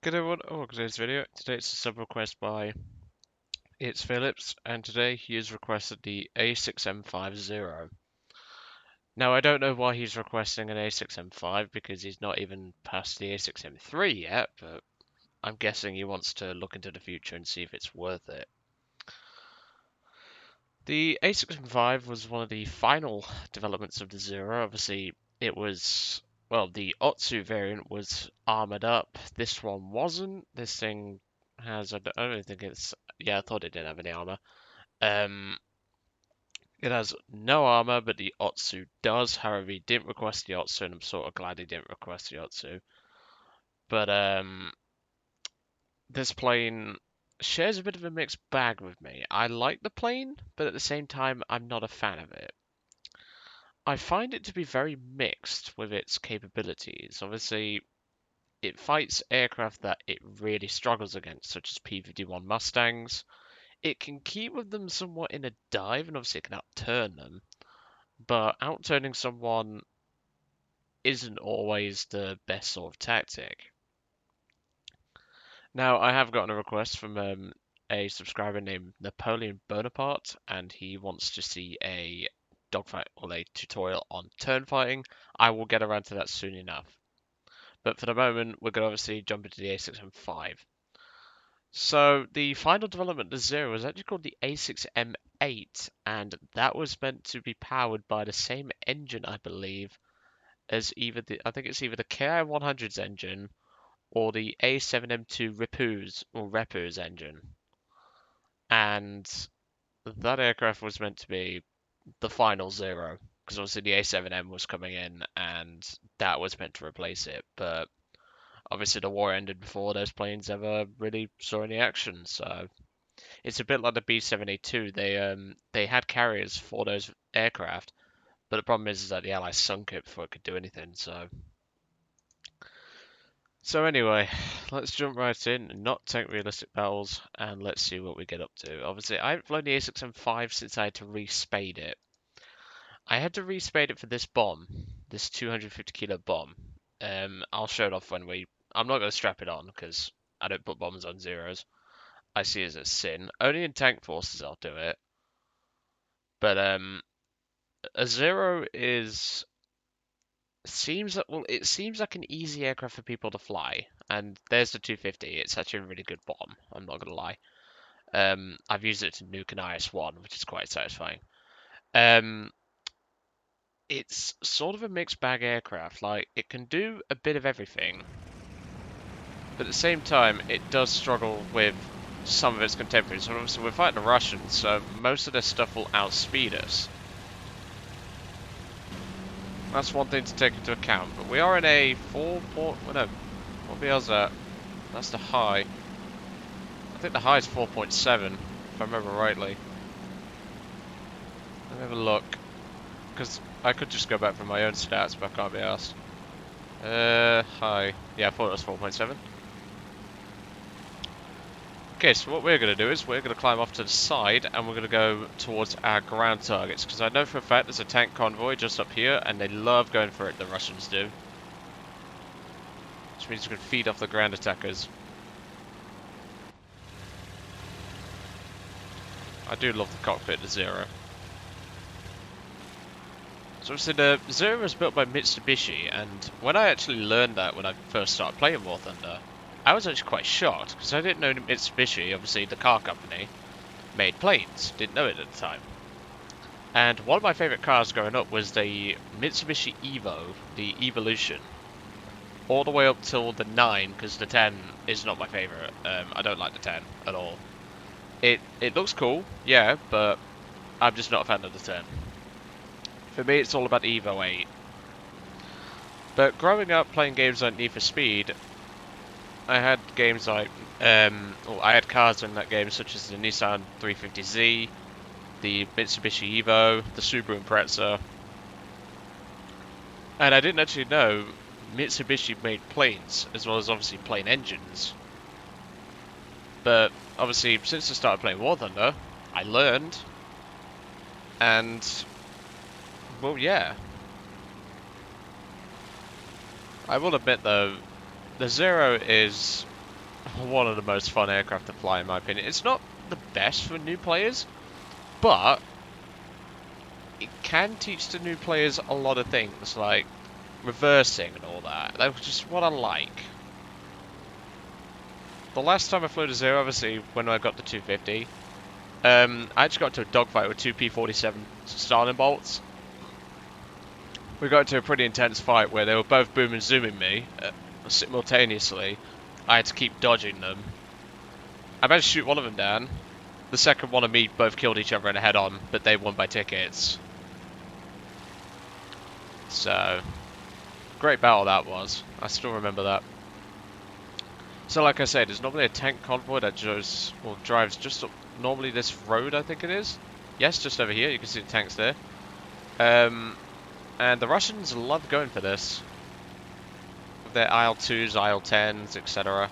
Good everyone, welcome to today's video. Today it's a sub request by ItsFilips, and today he has requested the A6M5 Zero. Now I don't know why he's requesting an A6M5 because he's not even past the A6M3 yet, but I'm guessing he wants to look into the future and see if it's worth it. The A6M5 was one of the final developments of the Zero. Obviously, it was, well, the Otsu variant was armored up. This one wasn't. This thing has, I don't think it's, yeah, I thought it didn't have any armor. Um, it has no armor, but the Otsu does. However, he didn't request the Otsu, and I'm sort of glad he didn't request the Otsu. But this plane shares a bit of a mixed bag with me. I like the plane, but at the same time, I'm not a fan of it. I find it to be very mixed with its capabilities. Obviously, it fights aircraft that it really struggles against, such as P-51 Mustangs. It can keep with them somewhat in a dive, and obviously it can outturn them, but outturning someone isn't always the best sort of tactic. Now, I have gotten a request from a subscriber named Napoleon Bonaparte, and he wants to see a dogfight or a tutorial on turn fighting. I will get around to that soon enough. But for the moment, we're going to obviously jump into the A6M5. So the final development of Zero was actually called the A6M8, and that was meant to be powered by the same engine, I believe, as I think it's either the KI-100's engine or the A7M2 Repus engine. And that aircraft was meant to be the final Zero, because obviously the A7M was coming in, and that was meant to replace it, but obviously the war ended before those planes ever really saw any action, so it's a bit like the B-7A2. They had carriers for those aircraft, but the problem is that the Allies sunk it before it could do anything. So anyway, let's jump right in and not tank realistic battles, and let's see what we get up to. Obviously, I haven't flown the A6M5 since I had to respade it. I had to respade it for this bomb, this 250 kilo bomb. I'll show it off when we. I'm not going to strap it on because I don't put bombs on zeros. I see it as a sin. Only in tank forces I'll do it. But a Zero is seems that well, it seems like an easy aircraft for people to fly. And there's the 250. It's actually a really good bomb. I'm not gonna lie. I've used it to nuke an IS-1, which is quite satisfying. Um, it's sort of a mixed bag aircraft. Like it can do a bit of everything, but at the same time, it does struggle with some of its contemporaries. So obviously, we're fighting the Russians, so most of their stuff will outspeed us. That's one thing to take into account. But we are in a 4 point. Well, no, what VL is that? That's the high. I think the high is 4.7, if I remember rightly. Let me have a look, because I could just go back from my own stats, but I can't be asked. High. Yeah, I thought it was 4.7. Okay, so what we're going to do is we're going to climb off to the side, and we're going to go towards our ground targets, because I know for a fact there's a tank convoy just up here, and they love going for it, the Russians do. Which means we can feed off the ground attackers. I do love the cockpit of the Zero. So obviously the Zero was built by Mitsubishi, and when I actually learned that when I first started playing War Thunder, I was actually quite shocked, because I didn't know Mitsubishi, obviously the car company, made planes. Didn't know it at the time. And one of my favourite cars growing up was the Mitsubishi Evo, the Evolution. All the way up till the 9, because the 10 is not my favourite. I don't like the 10 at all. It looks cool, yeah, but I'm just not a fan of the 10. For me, it's all about the Evo 8. But growing up playing games like Need for Speed, I had games like, I had cars in that game such as the Nissan 350Z, the Mitsubishi Evo, the Subaru Impreza, and I didn't actually know Mitsubishi made planes, as well as obviously plane engines. But obviously, since I started playing War Thunder, I learned, and well, yeah. I will admit though, the Zero is one of the most fun aircraft to fly in my opinion. It's not the best for new players, but it can teach the new players a lot of things, like reversing and all that. That's just what I like. The last time I flew the Zero, obviously, when I got the 250, I actually got into a dogfight with two P-47 Starling bolts. We got into a pretty intense fight where they were both boom and zooming me simultaneously. I had to keep dodging them. I managed to shoot one of them down. The second one and me both killed each other in a head-on, but they won by tickets. So, great battle that was. I still remember that. So like I said, there's normally a tank convoy that drives just up normally this road, I think it is. Yes, just over here. You can see the tanks there. And the Russians love going for this. With their IL-2s, IL-10s, etc.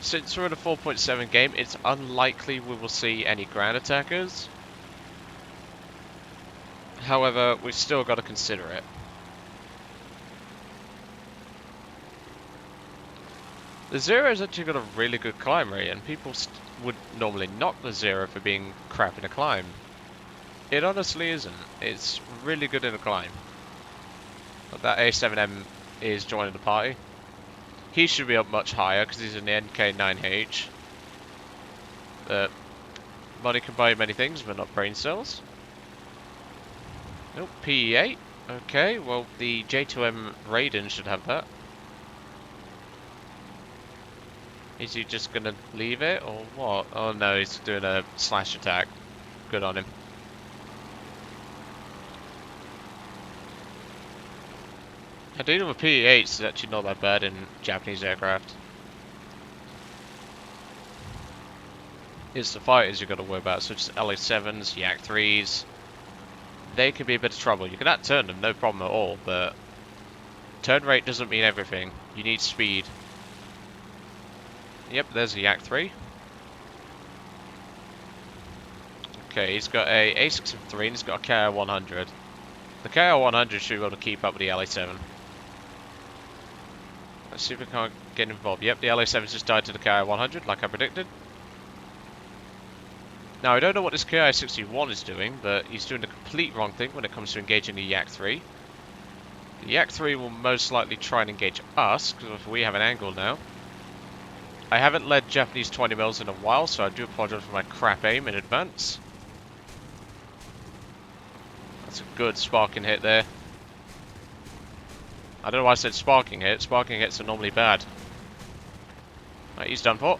Since we're in a 4.7 game, it's unlikely we will see any ground attackers. However, we've still got to consider it. The Zero has actually got a really good climb rate, and people would normally knock the Zero for being crap in a climb. It honestly isn't. It's really good in a climb. But that A7M is joining the party. He should be up much higher because he's in the NK9H. But money can buy many things, but not brain cells. Nope, PE8. Okay, well the J2M Raiden should have that. Is he just gonna leave it or what? Oh no, he's doing a slash attack. Good on him. Dealing with PE8s is actually not that bad in Japanese aircraft. It's the fighters you've got to worry about, such as LA7s, Yak-3s. They can be a bit of trouble. You can out-turn them, no problem at all, but turn rate doesn't mean everything. You need speed. Yep, there's a Yak-3. Okay, he's got a A6M5 and he's got a KR-100. The KR-100 should be able to keep up with the LA7. Let's see if we can't get involved. Yep, the LA7's just died to the KR-100, like I predicted. Now, I don't know what this KI-61 is doing, but he's doing the complete wrong thing when it comes to engaging the Yak-3. The Yak-3 will most likely try and engage us, because we have an angle now. I haven't led Japanese 20mm in a while, so I do apologize for my crap aim in advance. That's a good sparking hit there. I don't know why I said sparking hit. Sparking hits are normally bad. Right, he's done for.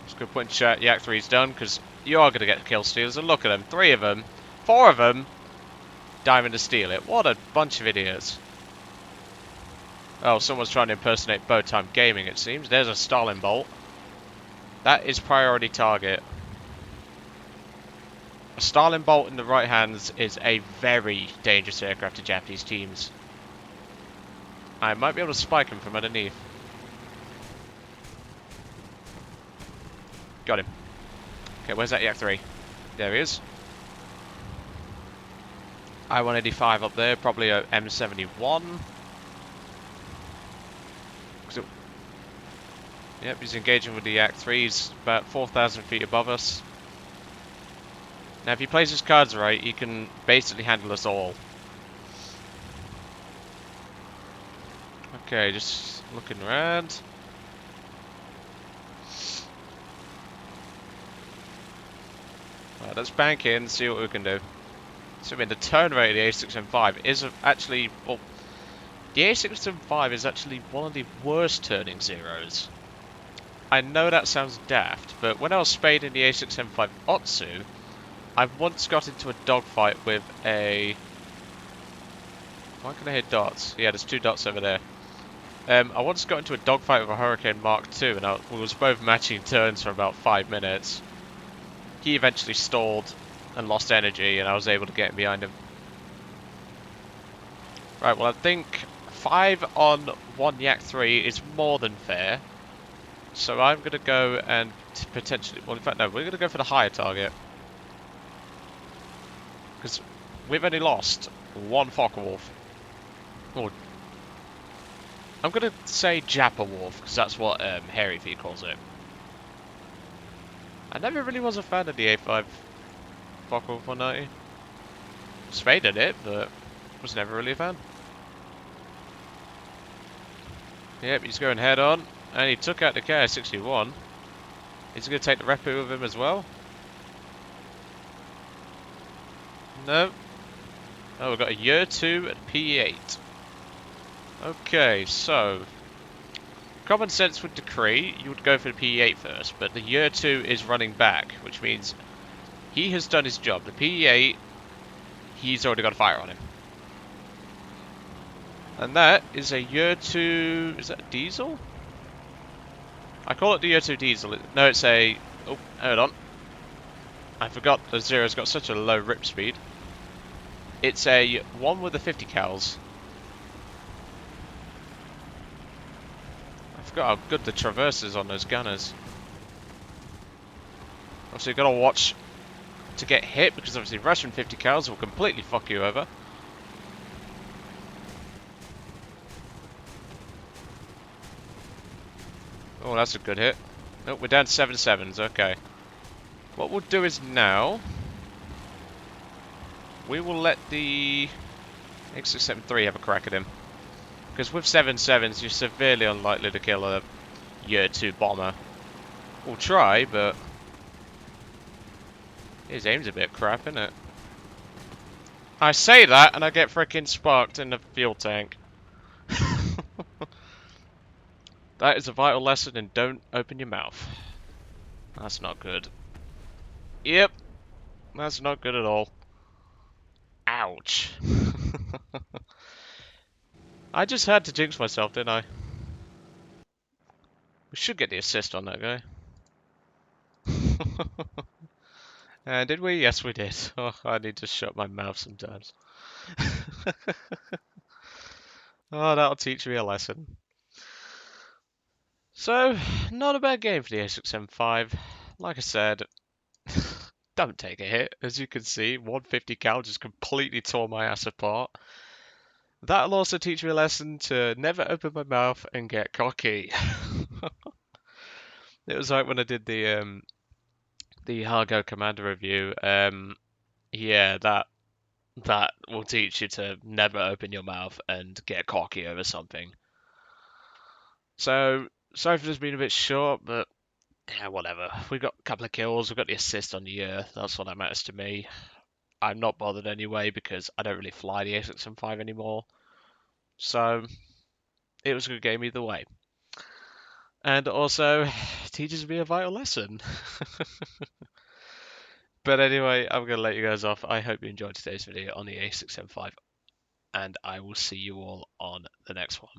Just gonna put in chat, Yak-3's done, because you are gonna get kill stealers. And look at them, 3 of them, 4 of them, diving to steal it. What a bunch of idiots. Oh, someone's trying to impersonate Bowtime Gaming, it seems. There's a Starling bolt. That is priority target. A Starling bolt in the right hands is a very dangerous aircraft to Japanese teams. I might be able to spike him from underneath. Got him. Okay, where's that Yak-3? There he is. I-185 up there, probably a M71. Yep, he's engaging with the Yak-3. He's about 4,000 feet above us. Now, if he plays his cards right, he can basically handle us all. Okay, just looking around. Right, let's bank in and see what we can do. So, I mean, the turn rate of the A6M5 is actually... Well, the A6M5 is actually one of the worst turning Zeros. I know that sounds daft, but when I was spayed in the A6M5 Otsu, I once got into a dogfight with a... Why can I hear dots? Yeah, there's 2 dots over there. I once got into a dogfight with a Hurricane Mark II, and we was both matching turns for about 5 minutes. He eventually stalled and lost energy, and I was able to get behind him. Right, well I think 5 on 1 Yak-3 is more than fair. So I'm going to go and potentially... Well, in fact, no, we're going to go for the higher target. Because we've only lost 1 Focke-Wulf. Or I'm gonna say Japper Wolf because that's what Hairy V calls it. I never really was a fan of the A5 Focke 190. Spade at it, but was never really a fan. Yep, he's going head on, and he took out the KI61. He's going to take the Repu with him as well. No. Oh, we've got a year 2 at P8. Okay, so common sense would decree you would go for the P8 first, but the year 2 is running back, which means he has done his job. The P8, he's already got a fire on him. And that is a year 2, is that a diesel? I call it the year 2 diesel. No, it's a, oh, hold on. I forgot the Zero's got such a low rip speed. It's a one with the 50 cals. I forgot how good the traverse is on those gunners. Obviously, you've got to watch to get hit because obviously Russian 50 cals will completely fuck you over. Oh, that's a good hit. Nope, we're down to 7.7s. Okay. What we'll do is now we will let the A6M5 have a crack at him. Because with 7.7s, you're severely unlikely to kill a year 2 bomber. We'll try, but his aim's a bit crap, isn't it? I say that, and I get frickin' sparked in the fuel tank. That is a vital lesson, and don't open your mouth. That's not good. Yep, that's not good at all. Ouch. I just had to jinx myself, didn't I? We should get the assist on that guy. Did we? Yes, we did. Oh, I need to shut my mouth sometimes. Oh, that'll teach me a lesson. So, not a bad game for the A6M5. Like I said, don't take a hit. As you can see, 150 cal just completely tore my ass apart. That'll also teach me a lesson to never open my mouth and get cocky. It was like when I did the Hargo Commander review. Yeah, that will teach you to never open your mouth and get cocky over something. So, sorry for this being a bit short, but yeah, whatever. We got a couple of kills, we got the assist on the year. That's what that matters to me. I'm not bothered anyway because I don't really fly the A6M5 anymore. So, it was a good game either way. And also, teaches me a vital lesson. But anyway, I'm going to let you guys off. I hope you enjoyed today's video on the A6M5, and I will see you all on the next one.